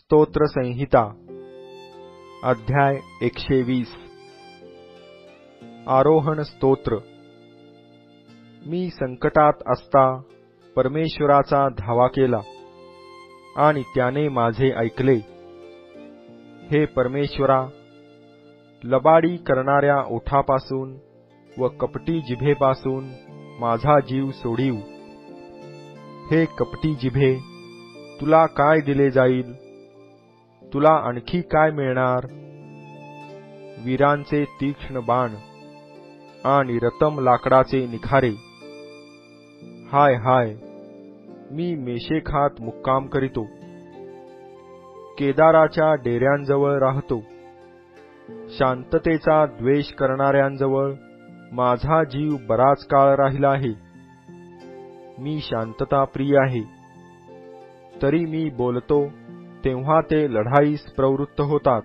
स्तोत्र संहिता अध्याय 120 आरोहण स्तोत्र। मी संकटात असता परमेश्वराचा धावा केला आणि त्याने माझे ऐकले। हे परमेश्वरा, लबाडी करणाऱ्या ओठापासून व कपटी जिभेपासून माझा जीव सोडीव। हे कपटी जिभे, तुला काय दिले जाईल? तुला आणखी काय मिळणार? वीरांचे तीक्ष्ण बाण आणि रतम लाकडाचे निखारे। हाय हाय, मी मेशेखात मुक्काम करीतो, केदाराच्या डेऱ्यांजवळ राहतो। शांततेचा द्वेष करणाऱ्यांजवळ माझा जीव बराच काळ राहिला आहे। मी शांतता प्रिय आहे, तरी मी बोलतो तेव्हा ते लढाईस प्रवृत्त होतात।